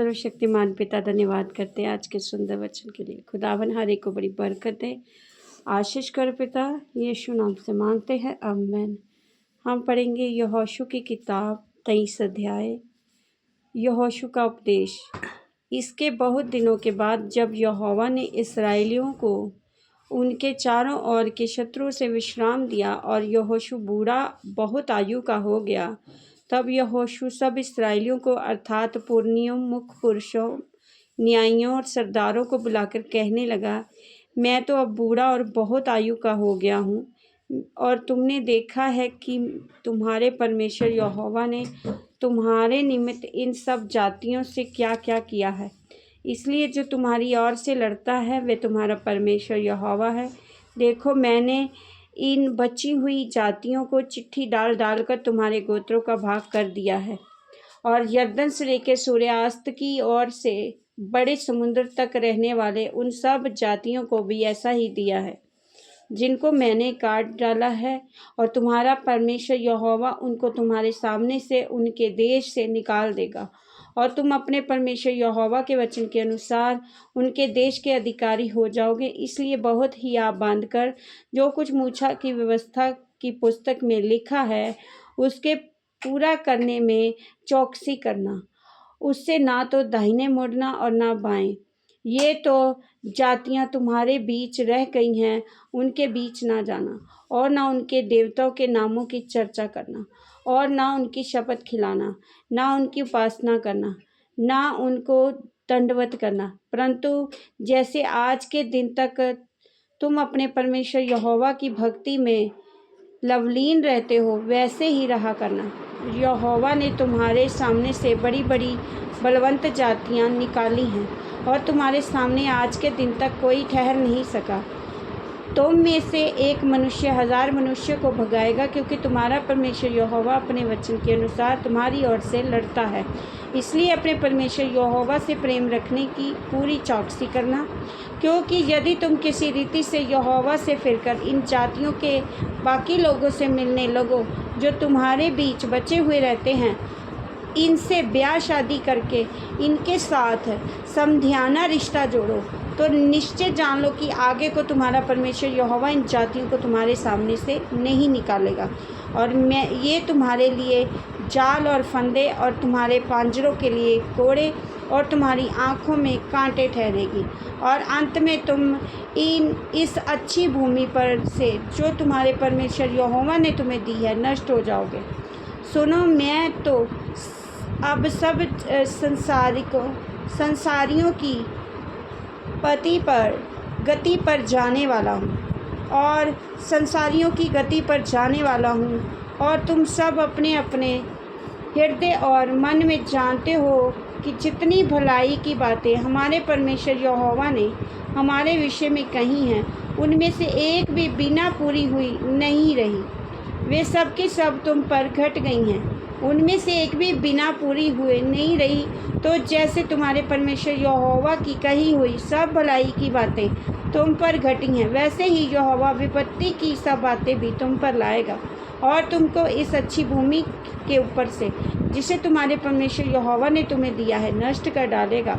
सर्वशक्तिमान पिता धन्यवाद करते हैं आज के सुंदर वचन के लिए। खुदावन हर एक को बड़ी बरकत दे, आशीष कर पिता, यीशु नाम से मांगते हैं, आमीन। हम पढ़ेंगे यहोशू की किताब 23 अध्याय। यहोशू का उपदेश। इसके बहुत दिनों के बाद जब यहोवा ने इस्राएलियों को उनके चारों ओर के शत्रुओं से विश्राम दिया और यहोशू बूढ़ा बहुत आयु का हो गया, तब यहोशू सब इस्राएलियों को अर्थात पुरनियों, मुख्य पुरुषों, न्यायियों और सरदारों को बुलाकर कहने लगा, मैं तो अब बूढ़ा और बहुत आयु का हो गया हूँ, और तुमने देखा है कि तुम्हारे परमेश्वर यहोवा ने तुम्हारे निमित्त इन सब जातियों से क्या क्या किया है। इसलिए जो तुम्हारी ओर से लड़ता है वे तुम्हारा परमेश्वर यहोवा है। देखो, मैंने इन बची हुई जातियों को चिट्ठी डाल डालकर तुम्हारे गोत्रों का भाग कर दिया है, और यरदन से लेकर सूर्यास्त की ओर से बड़े समुद्र तक रहने वाले उन सब जातियों को भी ऐसा ही दिया है जिनको मैंने काट डाला है। और तुम्हारा परमेश्वर यहोवा उनको तुम्हारे सामने से उनके देश से निकाल देगा, और तुम अपने परमेश्वर यहोवा के वचन के अनुसार उनके देश के अधिकारी हो जाओगे। इसलिए बहुत ही आप बांधकर जो कुछ मूसा की व्यवस्था की पुस्तक में लिखा है उसके पूरा करने में चौकसी करना, उससे ना तो दाहिने मुड़ना और ना बाएं। ये तो जातियां तुम्हारे बीच रह गई हैं, उनके बीच ना जाना, और ना उनके देवताओं के नामों की चर्चा करना, और ना उनकी शपथ खिलाना, ना उनकी उपासना करना, ना उनको दंडवत करना, परंतु जैसे आज के दिन तक तुम अपने परमेश्वर यहोवा की भक्ति में लवलीन रहते हो वैसे ही रहा करना। यहोवा ने तुम्हारे सामने से बड़ी बड़ी बलवंत जातियां निकाली हैं, और तुम्हारे सामने आज के दिन तक कोई ठहर नहीं सका। तुम में से एक मनुष्य 1000 मनुष्य को भगाएगा, क्योंकि तुम्हारा परमेश्वर यहोवा अपने वचन के अनुसार तुम्हारी ओर से लड़ता है। इसलिए अपने परमेश्वर यहोवा से प्रेम रखने की पूरी चौकसी करना, क्योंकि यदि तुम किसी रीति से यहोवा से फिरकर इन जातियों के बाकी लोगों से मिलने लगो जो तुम्हारे बीच बचे हुए रहते हैं, इनसे ब्याह शादी करके इनके साथ समधियाना रिश्ता जोड़ो, तो निश्चय जान लो कि आगे को तुम्हारा परमेश्वर यहोवा इन जातियों को तुम्हारे सामने से नहीं निकालेगा, और मैं ये तुम्हारे लिए जाल और फंदे और तुम्हारे पांजरों के लिए कोड़े और तुम्हारी आँखों में कांटे ठहरेगी, और अंत में तुम इस अच्छी भूमि पर से जो तुम्हारे परमेश्वर यहोवा ने तुम्हें दी है नष्ट हो जाओगे। सुनो, मैं तो अब सब संसारियों की गति पर जाने वाला हूँ, और संसारियों की गति पर जाने वाला हूँ, और तुम सब अपने अपने हृदय और मन में जानते हो कि जितनी भलाई की बातें हमारे परमेश्वर यहोवा ने हमारे विषय में कही हैं, उनमें से एक भी बिना पूरी हुई नहीं रही। वे सब के सब तुम पर घट गई हैं, उनमें से एक भी बिना पूरी हुए नहीं रही। तो जैसे तुम्हारे परमेश्वर यहोवा की कही हुई सब भलाई की बातें तुम पर घटी हैं, वैसे ही यहोवा विपत्ति की सब बातें भी तुम पर लाएगा, और तुमको इस अच्छी भूमि के ऊपर से जिसे तुम्हारे परमेश्वर यहोवा ने तुम्हें दिया है नष्ट कर डालेगा।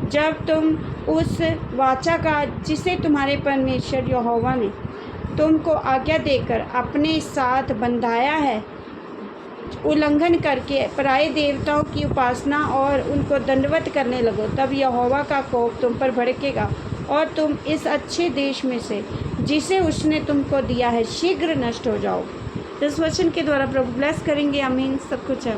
जब तुम उस वाचा का जिसे तुम्हारे परमेश्वर यहोवा ने तुमको आज्ञा देकर अपने साथ बंधाया है उल्लंघन करके पराये देवताओं की उपासना और उनको दंडवत करने लगो, तब यहोवा का कोप तुम पर भड़केगा, और तुम इस अच्छे देश में से जिसे उसने तुमको दिया है शीघ्र नष्ट हो जाओ। इस वचन के द्वारा प्रभु ब्लेस करेंगे। आमीन। सब कुछ है।